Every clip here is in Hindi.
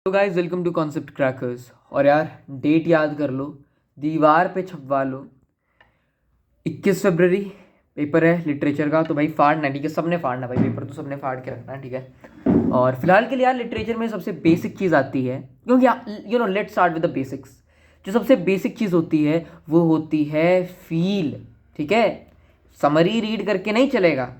तो guys welcome to concept crackers. और यार डेट याद कर लो, दीवार पे छपवा लो। 21 फरवरी पेपर है लिटरेचर का। तो भाई फाड़ना है, ठीक है, सबने फाड़ना भाई, पेपर तो सबने फाड़ के रखना है, ठीक है। और फिलहाल के लिए यार लिटरेचर में सबसे बेसिक चीज़ आती है, क्योंकि let's start with the basics. जो सबसे बेसिक चीज़ होती है वो होती है फील, ठीक है। समरी रीड करके नहीं चलेगा,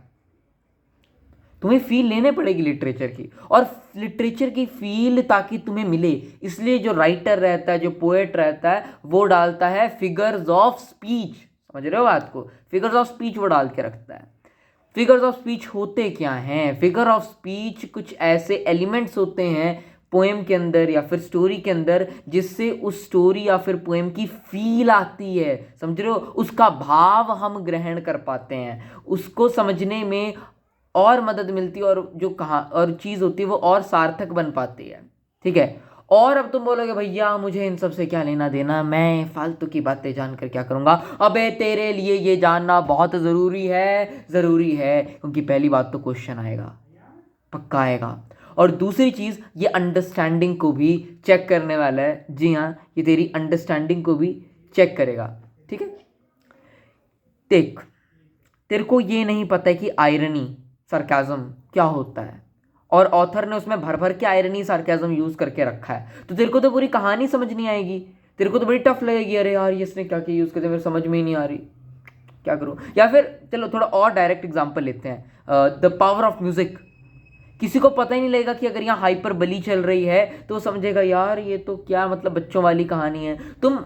तुम्हें फील लेने पड़ेगी लिटरेचर की। और लिटरेचर की फील ताकि तुम्हें मिले, इसलिए जो राइटर रहता है, जो पोएट रहता है, वो डालता है फिगर्स ऑफ स्पीच। समझ रहे हो बात को? फिगर्स ऑफ स्पीच वो डाल के रखता है। फिगर्स ऑफ स्पीच होते क्या हैं? फिगर ऑफ स्पीच कुछ ऐसे एलिमेंट्स होते हैं पोएम के अंदर या फिर स्टोरी के अंदर, जिससे उस स्टोरी या फिर पोएम की फील आती है। समझ रहे हो? उसका भाव हम ग्रहण कर पाते हैं, उसको समझने में और मदद मिलती है, और जो कहा और चीज़ होती है वो और सार्थक बन पाती है, ठीक है। और अब तुम बोलोगे भैया मुझे इन सब से क्या लेना देना, मैं फालतू की बातें जानकर क्या करूंगा। अबे तेरे लिए ये जानना बहुत ज़रूरी है, ज़रूरी है, क्योंकि पहली बात तो क्वेश्चन आएगा, पक्का आएगा। और दूसरी चीज़, ये अंडरस्टैंडिंग को भी चेक करने वाला है। जी हाँ, ये तेरी अंडरस्टैंडिंग को भी चेक करेगा, ठीक है। देख, तेरे को ये नहीं पता है कि आयरनी, सरकाज़म क्या होता है, और ऑथर ने उसमें भर भर के आयरनी सरकाज़म यूज़ करके रखा है, तो तेरे को तो पूरी कहानी समझ नहीं आएगी। तेरे को तो बड़ी टफ लगेगी, अरे यार ये इसने क्या क्या यूज़ करते, मेरे समझ में ही नहीं आ रही, क्या करूँ। या फिर चलो थोड़ा और डायरेक्ट एग्जांपल लेते हैं, द पावर ऑफ म्यूजिक। किसी को पता ही नहीं लगेगा कि अगर यहाँ हाइपर बली चल रही है तो वो समझेगा यार ये तो क्या मतलब बच्चों वाली कहानी है। तुम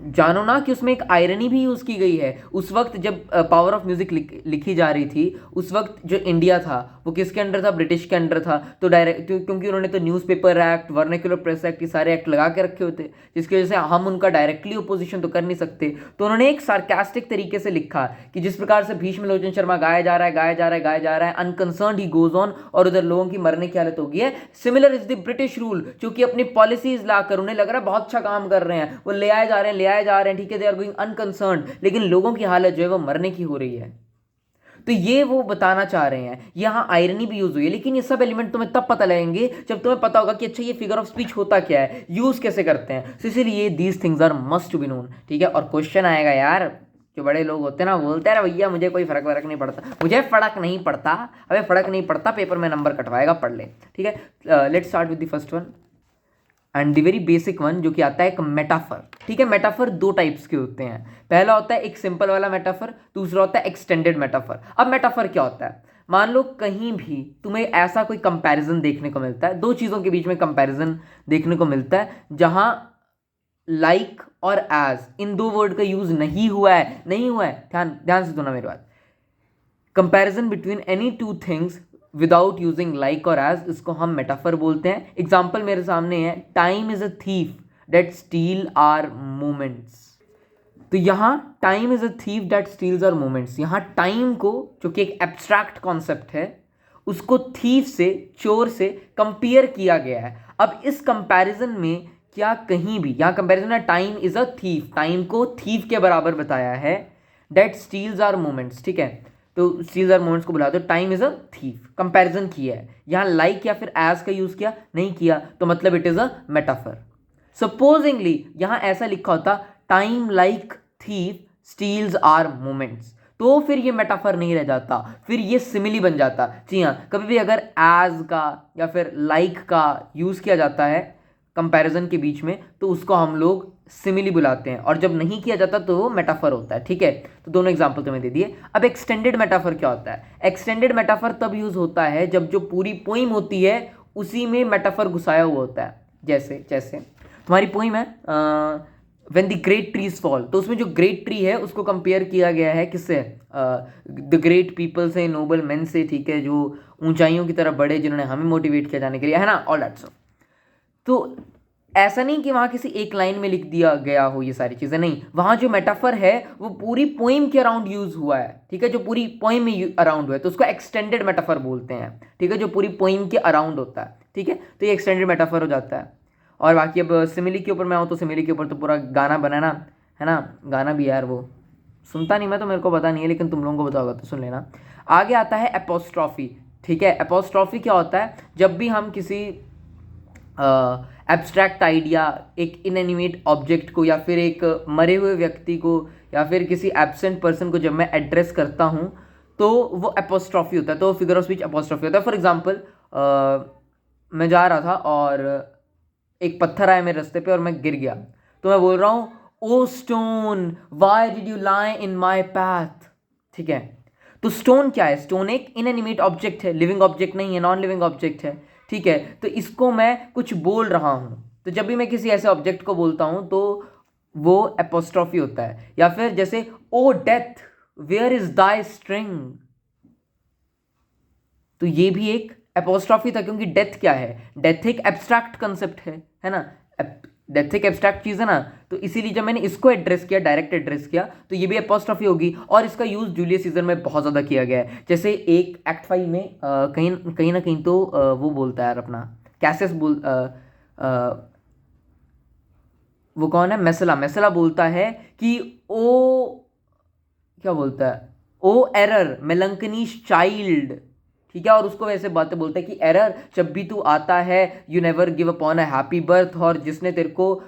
जानो ना कि उसमें एक आयरनी भी यूज़ की गई है। उस वक्त जब पावर ऑफ म्यूजिक लिखी जा रही थी, उस वक्त जो इंडिया था वो किसके अंडर था? ब्रिटिश के अंडर था। तो डायरेक्ट क्योंकि उन्होंने तो newspaper act, vernacular press act, ये सारे एक्ट लगा के रखे होते, जिसकी वजह से हम उनका डायरेक्टली ओपोजिशन तो कर नहीं सकते। तो उन्होंने एक सार्कास्टिक तरीके से लिखा कि जिस प्रकार से भीष्म लोचन शर्मा गाया जा रहा है, गाया जा रहा है, गाया जा रहा है, अनकंसर्न्ड ही गोज ऑन, और उधर लोगों की मरने की हालत हो गई है। Similar is the British rule, जो कि अपनी पॉलिसीज लाकर उन्हें लग रहा है बहुत अच्छा काम कर रहे हैं, वो ले आए जा रहे हैं, ले आए जा रहे हैं, ठीक है, दे आर गोइंग अनकंसर्न्ड, लेकिन लोगों की हालत जो है वो मरने की हो रही है। तो ये वो बताना चाह रहे हैं। यहाँ आयरनी भी यूज हुई है, लेकिन ये सब एलिमेंट तुम्हें तब पता लगेंगे जब तुम्हें पता होगा कि अच्छा ये फिगर ऑफ स्पीच होता क्या है, यूज कैसे करते हैं। तो इसीलिए these things are must to be known, ठीक है। और क्वेश्चन आएगा यार, जो बड़े लोग होते हैं ना, बोलते हैं भैया मुझे कोई फर्क नहीं पड़ता, मुझे फर्क नहीं पड़ता। अबे फर्क नहीं पड़ता, पेपर में नंबर कटवाएगा, पढ़ ले, ठीक है। Let's start with the first one and the very basic one, जो कि आता है एक मेटाफर, ठीक है। मेटाफर दो टाइप्स के होते हैं। पहला होता है एक सिंपल वाला मेटाफर, दूसरा होता है एक्सटेंडेड मेटाफर। अब मेटाफर क्या होता है? मान लो कहीं भी तुम्हें ऐसा कोई कंपैरिजन देखने को मिलता है, दो चीज़ों के बीच में कंपैरिजन देखने को मिलता है, जहां लाइक और एज इन दो वर्ड का यूज नहीं हुआ है, नहीं हुआ है, ध्यान ध्यान से सुना मेरी बात। Comparison between any two things without using like और एज, इसको हम मेटाफर बोलते हैं। एग्जाम्पल मेरे सामने है, time is a thief that steal our moments. तो यहाँ time is a thief that steals our moments, यहाँ टाइम को, जो कि एक एब्स्ट्रैक्ट कॉन्सेप्ट है, उसको थीफ से, चोर से कंपेयर किया गया है। अब इस कंपैरिजन में क्या कहीं भी, यहाँ कंपैरिजन है time is a thief, time को थीफ के बराबर बताया है, डेट स्टील्स आर मोमेंट्स, ठीक है। तो स्टील्स आर मोमेंट्स को बुला दो, time is a thief, comparison किया है। यहाँ लाइक या फिर एज का यूज किया नहीं किया, तो मतलब it is a metaphor. Supposingly यहाँ ऐसा लिखा होता, time like thief steals our moments, तो फिर ये मेटाफर नहीं रह जाता, फिर ये सिमिली बन जाता। जी हाँ, कभी भी अगर एज का या फिर लाइक का यूज किया जाता है कंपैरिजन के बीच में, तो उसको हम लोग सिमिली बुलाते हैं, और जब नहीं किया जाता तो वो मेटाफर होता है, ठीक है। तो दोनों एग्जांपल तुम्हें दे दिए। अब एक्सटेंडेड मेटाफर क्या होता है? एक्सटेंडेड मेटाफर तब यूज होता है जब जो पूरी पोइम होती है उसी में मेटाफर घुसाया हुआ होता है। जैसे जैसे तुम्हारी पोइम है when the great trees fall, तो उसमें जो ग्रेट ट्री है उसको कंपेयर किया गया है किससे? द ग्रेट पीपल से, नोबल मैन से, ठीक है, जो ऊंचाइयों की तरफ बढ़े, जिन्होंने हमें मोटिवेट किया जाने के लिए, है ना, ऑल दैट। तो ऐसा नहीं कि वहाँ किसी एक लाइन में लिख दिया गया हो ये सारी चीज़ें, नहीं, वहाँ जो मेटाफर है वो पूरी पोइम के अराउंड यूज हुआ है, ठीक है, जो पूरी पोइम में अराउंड हुआ है, तो उसको एक्सटेंडेड मेटाफर बोलते हैं, ठीक है, जो पूरी पोइम के अराउंड होता है, ठीक है। तो ये एक्सटेंडेड मेटाफर हो जाता है। और बाकी अब सिमिली के ऊपर मैं आऊँ तो सिमिली के ऊपर तो पूरा गाना बनाना है ना, गाना भी यार वो सुनता नहीं मैं, तो मेरे को पता नहीं है, लेकिन तुम लोगों को पता होगा तो सुन लेना। आगे आता है एपोस्ट्रॉफी, ठीक है। एपोस्ट्रॉफी क्या होता है? जब भी हम किसी एब्स्ट्रैक्ट आइडिया, एक इनएनिमेट ऑब्जेक्ट को या फिर एक मरे हुए व्यक्ति को या फिर किसी एब्सेंट पर्सन को जब मैं एड्रेस करता हूँ तो वो अपोस्ट्रॉफी होता है, तो फिगर ऑफ स्पीच अपोस्ट्रॉफी होता है। फॉर एग्जांपल मैं जा रहा था और एक पत्थर आया मेरे रास्ते पे और मैं गिर गया, तो मैं बोल रहा हूँ oh stone why did you lie in my path. ठीक है, तो स्टोन क्या है? स्टोन एक इनएनिमेट ऑब्जेक्ट है, लिविंग ऑब्जेक्ट नहीं है, नॉन लिविंग ऑब्जेक्ट है। ठीक है, तो इसको मैं कुछ बोल रहा हूँ, तो जब भी मैं किसी ऐसे ऑब्जेक्ट को बोलता हूँ तो वो एपोस्ट्रॉफी होता है। या फिर जैसे o death where is thy string, तो ये भी एक एपोस्ट्रॉफी था, क्योंकि डेथ क्या है? डेथ एक एब्स्ट्रैक्ट कंसेप्ट है ना? डेथ एक एब्स्ट्रैक्ट चीज है ना, तो इसीलिए जब मैंने इसको एड्रेस किया, डायरेक्ट एड्रेस किया, तो ये भी एपोस्ट्रॉफी होगी। और इसका यूज जूलियस सीजर में बहुत ज्यादा किया गया है। जैसे एक एक्ट 5 में कहीं कहीं ना कहीं तो वो बोलता है यार अपना कैसियस वो कौन है, मेसला, मेसला बोलता है कि ओ, क्या बोलता है, ओ एरर मेलंकनीश चाइल्ड। ठीक है, और उसको वैसे बातें बोलता है कि एरर, जब भी तू आता है you never give upon a happy birth, और जिसने तेरे को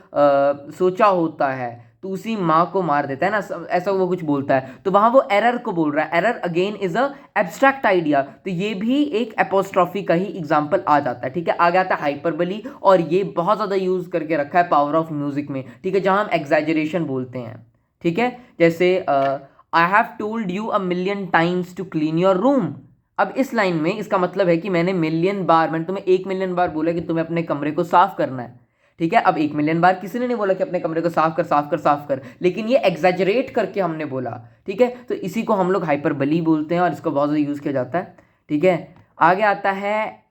सोचा होता है तो उसी माँ को मार देता है ना, ऐसा वो कुछ बोलता है। तो वहां वो एरर को बोल रहा है। Error again is a abstract idea, तो ये भी एक एपोस्ट्रॉफी का ही एग्जाम्पल आ जाता है। ठीक है, आगे आता है हाइपरबली, और ये बहुत ज़्यादा यूज करके रखा है पावर ऑफ म्यूजिक में। ठीक है, जहां हम एग्जैजरेशन बोलते हैं। ठीक है, जैसे I have told you a million times to clean your room. अब इस लाइन में इसका मतलब है कि मैंने तुम्हें 1 मिलियन बार बोला कि तुम्हें अपने कमरे को साफ करना है। ठीक है, अब 1 मिलियन बार किसी ने नहीं बोला कि अपने कमरे को साफ कर साफ कर साफ कर, लेकिन ये एग्जैजरेट करके हमने बोला। ठीक है, तो इसी को हम लोग हाइपरबली बोलते हैं और इसको बहुत ज़्यादा यूज़ किया जाता है। ठीक है, आगे आता है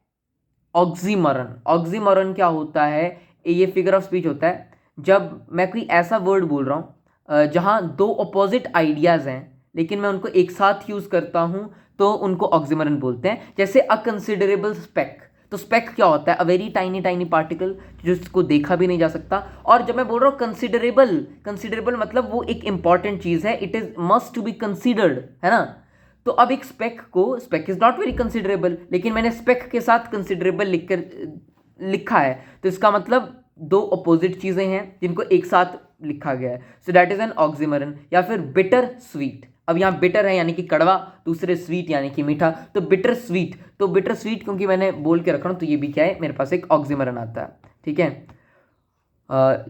ऑक्सीमोरन। ऑक्सीमोरन क्या होता है? ये फिगर ऑफ स्पीच होता है जब मैं कोई ऐसा वर्ड बोल रहा हूँ जहाँ दो अपोजिट आइडियाज़ हैं लेकिन मैं उनको एक साथ यूज़ करता हूँ, तो उनको ऑक्सीमोरन बोलते हैं। जैसे अ कंसिडरेबल स्पेक, तो स्पेक क्या होता है? A very tiny tiny particle जिसको देखा भी नहीं जा सकता। और जब मैं बोल रहा हूँ कंसिडरेबल, कंसिडरेबल मतलब वो एक इंपॉर्टेंट चीज़ है, it is must to be considered, है ना? तो अब एक स्पेक को, spec is not very considerable, लेकिन मैंने स्पेक के साथ कंसिडरेबल लिखा है, तो इसका मतलब दो अपोजिट चीजें हैं जिनको एक साथ लिखा गया है, so that is N oxymoron. या फिर बिटर स्वीट, अब यहाँ बिटर है यानी कि कड़वा, दूसरे स्वीट यानी कि मीठा, तो बिटर स्वीट, तो बिटर स्वीट क्योंकि मैंने बोल के रखा हूँ तो ये भी क्या है, मेरे पास एक ऑक्सीमोरन आता है। ठीक है,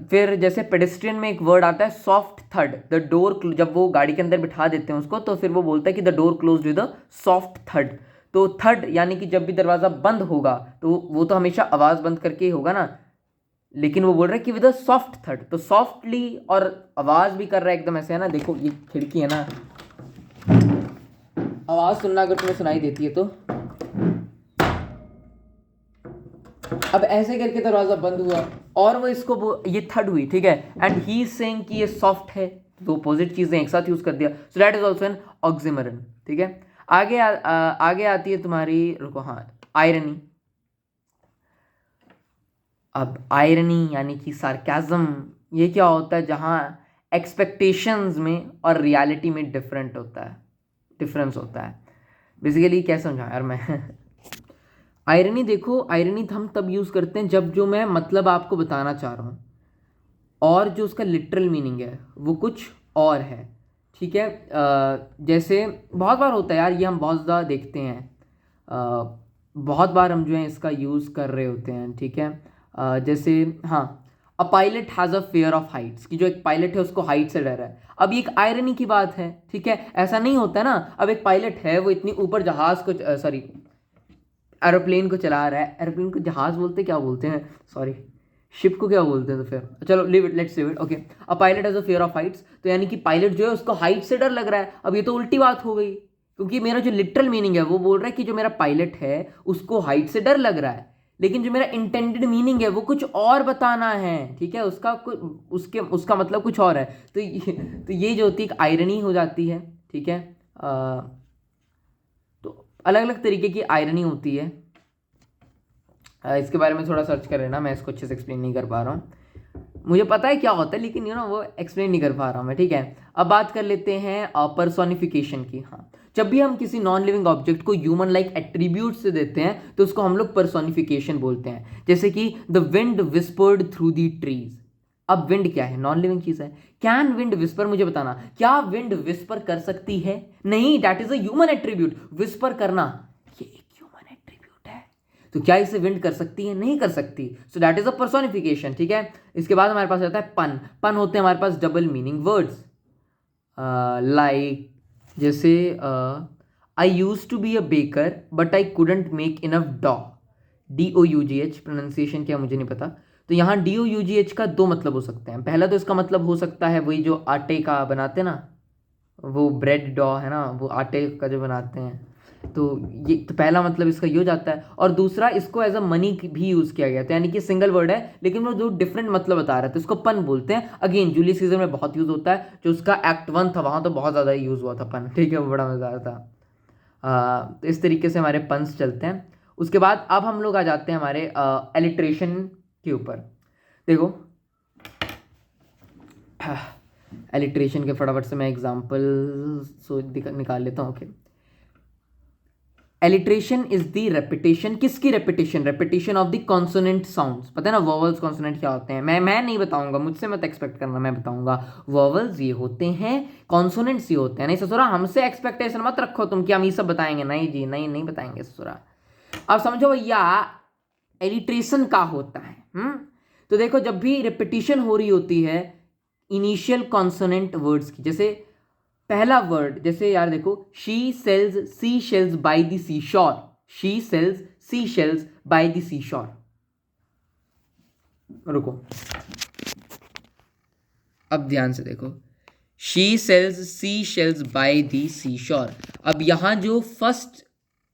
फिर जैसे पेडेस्ट्रियन में एक वर्ड आता है सॉफ्ट थर्ड, द डोर, जब वो गाड़ी के अंदर बिठा देते हैं उसको तो फिर वो बोलता है कि the door close with a soft third. तो थर्ड यानी कि जब भी दरवाज़ा बंद होगा तो वो तो हमेशा आवाज़ बंद करके ही होगा ना, लेकिन वो बोल रहा है कि विद अ सॉफ्ट थर्ड, तो सॉफ्टली और आवाज़ भी कर रहा है एकदम ऐसे, है ना? देखो ये खिड़की है ना, आवाज़ सुनना अगर तुम्हें सुनाई देती है तो अब ऐसे करके दरवाजा बंद हुआ और वो इसको ये थर्ड हुई। ठीक है, एंड ही सेइंग कि ये सॉफ्ट है, तो अपोजिट चीजें एक साथ यूज कर दिया, सो that is also an oxymoron. ठीक है, आगे आती है तुम्हारी, रुको, हाँ, आयरनी। अब आयरनी यानी कि सार्केज्म, ये क्या होता है? जहाँ एक्सपेक्टेशंस में और रियलिटी में डिफरेंस होता है। बेसिकली क्या समझा यार मैं आयरनी, देखो आयरनी हम तब यूज़ करते हैं जब जो मैं मतलब आपको बताना चाह रहा हूँ और जो उसका लिटरल मीनिंग है वो कुछ और है। ठीक है, जैसे बहुत बार होता है यार, ये हम बहुत ज़्यादा देखते हैं, बहुत बार हम जो है इसका यूज़ कर रहे होते हैं। ठीक है, जैसे हाँ, a pilot has a fear of Heights, कि जो एक पायलट है उसको हाइट से डर है। अब ये एक आयरनी की बात है। ठीक है, ऐसा नहीं होता है ना, अब एक पायलट है वो इतनी ऊपर जहाज़ को सॉरी एरोप्लेन को चला रहा है, एरोप्लेन को जहाज बोलते क्या बोलते हैं, सॉरी शिप को क्या बोलते हैं, तो फिर चलो live it, let's live it, okay. A pilot has a fear of Heights, तो यानी कि पायलट जो है उसको हाइट से डर लग रहा है। अब ये तो उल्टी बात हो गई, क्योंकि मेरा जो लिटरल मीनिंग है वो बोल रहा है कि जो मेरा पायलट है उसको हाइट से डर लग रहा है, लेकिन जो मेरा इंटेंडेड मीनिंग है वो कुछ और बताना है। ठीक है, उसका मतलब कुछ और है, तो ये जो होती है एक आयरनी हो जाती है। ठीक है, तो अलग अलग तरीके की आयरनी होती है, इसके बारे में थोड़ा सर्च कर लेना, मैं इसको अच्छे से एक्सप्लेन नहीं कर पा रहा हूँ। मुझे पता है क्या होता है, लेकिन वो एक्सप्लेन नहीं कर पा रहा हूँ मैं, ठीक है। अब बात कर लेते हैं पर्सोनिफिकेशन की। हाँ, जब भी हम किसी नॉन लिविंग ऑब्जेक्ट को ह्यूमन लाइक एट्रीब्यूट से देते हैं तो उसको हम लोग पर्सोनिफिकेशन बोलते हैं। जैसे कि the wind whispered through the trees. अब विंड क्या है? नॉन लिविंग चीज है। Can wind whisper? मुझे बताना, क्या विंड विस्पर कर सकती है? नहीं, that is a human attribute. Whisper करना ये एक ह्यूमन एट्रीब्यूट है, तो क्या इसे विंड कर सकती है? नहीं कर सकती। सो दैट इज अ पर्सोनिफिकेशन, ठीक है। इसके बाद हमारे पास आता है पन। पन होते हैं हमारे पास डबल मीनिंग वर्ड्स, लाइक जैसे I used to be a baker but I couldn't make enough dough. DOUGH pronunciation क्या मुझे नहीं पता। तो यहाँ DOUGH का दो मतलब हो सकते हैं। पहला तो इसका मतलब हो सकता है वही जो आटे का बनाते हैं ना, वो ब्रेड डॉ है ना, वो आटे का जो बनाते हैं, तो ये तो पहला मतलब इसका ये हो जाता है। और दूसरा, इसको एज अ मनी भी यूज़ किया गया, तो यानी कि सिंगल वर्ड है लेकिन वो जो डिफरेंट मतलब बता रहा है, तो इसको पन बोलते हैं। अगेन जूलियस सीजर में बहुत यूज़ होता है, जो उसका एक्ट 1 था वहाँ तो बहुत ज़्यादा यूज़ हुआ था पन, ठीक है, वो बड़ा मज़ेदार था। तो इस तरीके से हमारे पन्स चलते हैं। उसके बाद अब हम लोग आ जाते हैं हमारे एलिट्रेशन के ऊपर। देखो एलिट्रेशन के फटाफट से मैं एग्जांपल निकाल लेता हूँ। Okay, alliteration is the repetition, किसकी repetition? Repetition of the consonant sounds. पता है ना वोवल्स कॉन्सोनेंट क्या होते हैं? मैं नहीं बताऊंगा, मुझसे मत एक्सपेक्ट करना, मैं बताऊंगा। वोवल्स ये होते हैं, कॉन्सोनेंट्स ये होते हैं। नहीं ससुरा, हमसे एक्सपेक्टेशन मत रखो तुम कि हम ये सब बताएंगे। नहीं जी, नहीं नहीं बताएंगे ससुरा। अब समझो भैया एलिट्रेशन का होता है। तो देखो, जब भी रेपिटेशन हो रही होती है इनिशियल कॉन्सोनेंट वर्ड्स की, जैसे पहला वर्ड, जैसे यार देखो, she sells sea shells by the sea shore. She sells sea shells by the sea shore. रुको, अब ध्यान से देखो, she sells sea shells by the sea shore. अब यहां जो फर्स्ट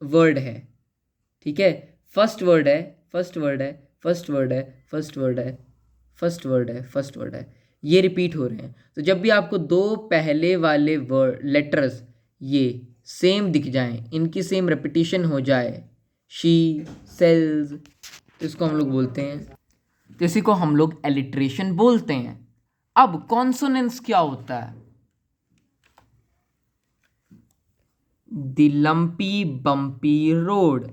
वर्ड है, ठीक है, फर्स्ट वर्ड है, फर्स्ट वर्ड है, फर्स्ट वर्ड है, फर्स्ट वर्ड है, फर्स्ट वर्ड है, फर्स्ट वर्ड है, ये रिपीट हो रहे हैं। तो जब भी आपको दो पहले वाले वर्ड लेटर्स ये सेम दिख जाएं, इनकी सेम रेपिटेशन हो जाए, शी सेल्स, तो इसको हम लोग बोलते हैं, तो इसी को हम लोग एलिट्रेशन बोलते हैं। अब कॉन्सोनेंस क्या होता है? The lumpy bumpy road,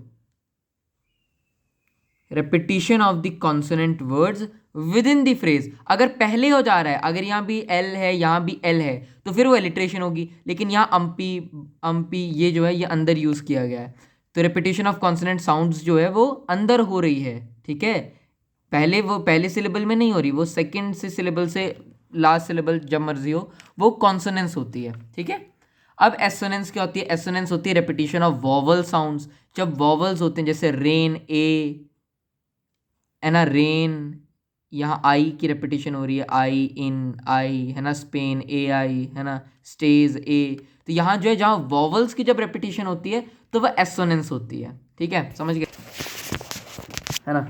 repetition of the consonant words with in the phrase. अगर पहले हो जा रहा है, अगर यहाँ भी एल है, यहाँ भी एल है, तो फिर वो एलिट्रेशन होगी। लेकिन यहाँ अम्पी अम्पी ये जो है ये अंदर यूज किया गया है, तो रेपिटेशन ऑफ कॉन्सोनेंट साउंड्स जो है वो अंदर हो रही है, ठीक है। पहले वो पहले सिलेबल में नहीं हो रही, वो सेकेंड से सिलेबल से लास्ट सिलेबल जब मर्जी हो, वो कॉन्सोनेंस होती है, ठीक है। अब एसोनेंस क्या होती है? एसोनेंस होती है रेपिटेशन ऑफ वॉवल साउंड्स। जब वॉवल्स होते हैं, जैसे रेन ए है ना, रेन, यहाँ आई की रेपिटेशन हो रही है, आई इन आई है ना, स्पेन ए आई है ना, स्टेज ए। तो यहाँ जो है, जहाँ वॉवल्स की जब रेपिटेशन होती है तो वह एसोनेंस होती है, ठीक है, समझ गए है ना।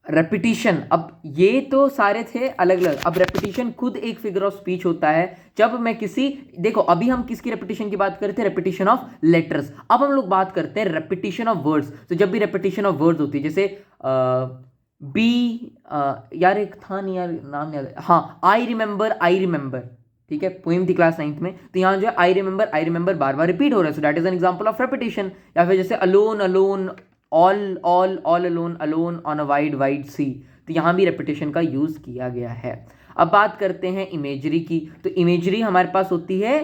रेपिटेशन, अब ये तो सारे थे अलग अलग। अब रेपिटेशन खुद एक फिगर ऑफ स्पीच होता है। जब मैं किसी, देखो अभी हम किसकी रेपिटेशन की बात करते हैं? Repetition of letters. अब हम लोग बात करते हैं रेपिटेशन ऑफ वर्ड्स। तो जब भी रेपिटेशन ऑफ वर्ड्स होती है, जैसे बी, यार एक था नहीं यार, नाम नहीं याद, हाँ, आई रिमेंबर, आई रिमेंबर, ठीक है, पोइम थी क्लास 9th में। तो यहाँ जो है I remember bar bar repeat हो रहा है, so that is an example of repetition. या फिर जैसे alone alone, all alone, alone on a wide wide sea, तो यहाँ भी रेपिटेशन का यूज किया गया है। अब बात करते हैं इमेजरी की। तो इमेजरी हमारे पास होती है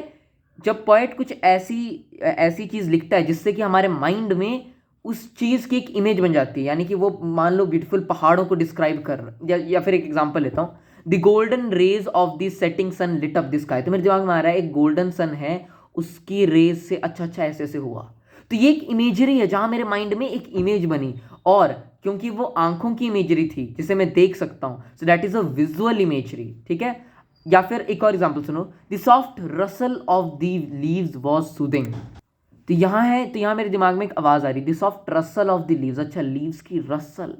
जब पोएट कुछ ऐसी चीज लिखता है जिससे कि हमारे माइंड में उस चीज की एक इमेज बन जाती है। यानी कि वो मान लो ब्यूटीफुल पहाड़ों को डिस्क्राइब कर रहा है, या फिर एक एग्जांपल लेता हूँ, the golden rays of the setting sun lit up the sky. तो मेरे दिमाग में आ रहा है एक गोल्डन सन है, उसकी रेज से अच्छा अच्छा ऐसे ऐसे हुआ। तो ये एक इमेजरी है जहां मेरे माइंड में एक इमेज बनी, और क्योंकि वो आंखों की इमेजरी थी जिसे मैं देख सकता हूं, सो that is a visual imagery, ठीक है। या फिर एक और एग्जांपल सुनो, the soft Russell of the leaves was soothing. तो यहां है, तो यहां मेरे दिमाग में एक आवाज आ रही, the soft Russell of the leaves, अच्छा लीव्स की Russell,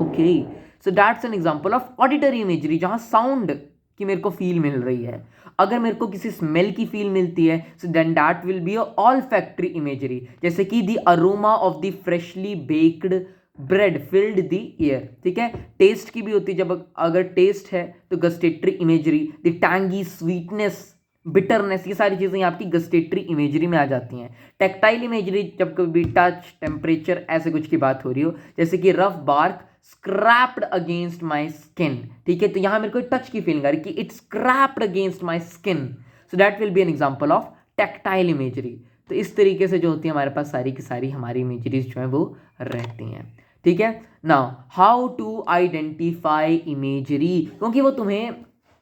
okay. So that's an example of auditory imagery, जहां साउंड की मेरे को फील मिल रही है। अगर मेरे को किसी स्मेल की फील मिलती है, so then that will be a olfactory imagery, जैसे कि the aroma of the freshly baked bread filled the air, ठीक है। टेस्ट की भी होती है, जब अगर टेस्ट है तो gustatory imagery, the tangy, sweetness, bitterness, ये सारी चीज़ें आपकी गस्टेटरी इमेजरी में आ जाती हैं। टेक्टाइल इमेजरी, जब कभी टच, टेम्परेचर, ऐसे कुछ की बात हो रही हो, जैसे कि rough bark scraped against my skin, ठीक है, तो यहां मेरे को टच की फीलिंग आ रही कि it scraped against my skin, so that will B an example of tactile imagery. तो इस तरीके से जो होती है हमारे पास सारी की सारी हमारी इमेजरीज जो है वो रहती हैं, ठीक है। Now how to identify imagery, क्योंकि वो तुम्हें,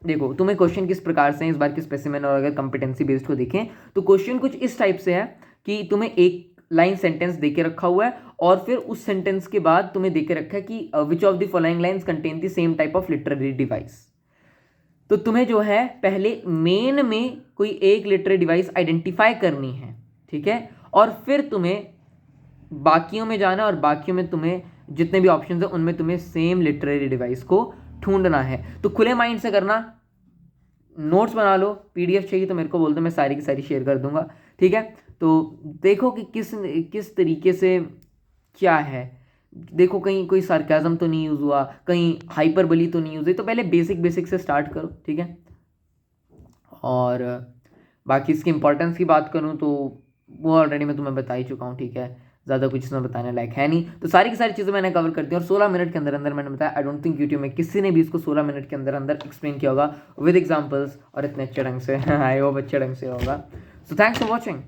देखो तुम्हें क्वेश्चन किस प्रकार से इस बार के स्पेसिमेन और अगर कंपिटेंसी बेस्ड को देखें तो क्वेश्चन कुछ इस टाइप से है कि तुम्हें एक लाइन सेंटेंस देके रखा हुआ है और फिर उस सेंटेंस के बाद तुम्हें देके रखा है कि which of the following lines contain the same type of literary device. तो तुम्हें जो है पहले मेन में कोई एक लिटरेरी डिवाइस आइडेंटिफाई करनी है, ठीक है, और फिर तुम्हें बाकियों में जाना और बाकियों में तुम्हें जितने भी ऑप्शंस हैं उनमें तुम्हें सेम लिटरेरी डिवाइस को ढूंढना है। तो खुले माइंड से करना, नोट्स बना लो, पीडीएफ चाहिए तो मेरे को बोल दो, मैं सारी की सारी शेयर कर दूंगा, ठीक है। तो देखो कि किस तरीके से क्या है, देखो कहीं कोई सार्केज्म तो नहीं यूज़ हुआ, कहीं हाइपरबली तो नहीं यूज़ हुई, तो पहले बेसिक से स्टार्ट करो, ठीक है। और बाकी इसकी इंपॉर्टेंस की बात करूँ तो वो ऑलरेडी मैं तुम्हें बता ही चुका हूँ, ठीक है, ज़्यादा कुछ इसमें बताने लायक है नहीं। तो सारी की सारी चीज़ें मैंने कवर कर दी और 16 मिनट के अंदर अंदर मैंने बताया। आई डोंट थिंक यूट्यूब में किसी ने भी इसको 16 मिनट के अंदर अंदर एक्सप्लेन किया होगा विद एग्जाम्पल्स और इतने अच्छे ढंग से। आई होप अच्छे ढंग से होगा। So thanks for watching.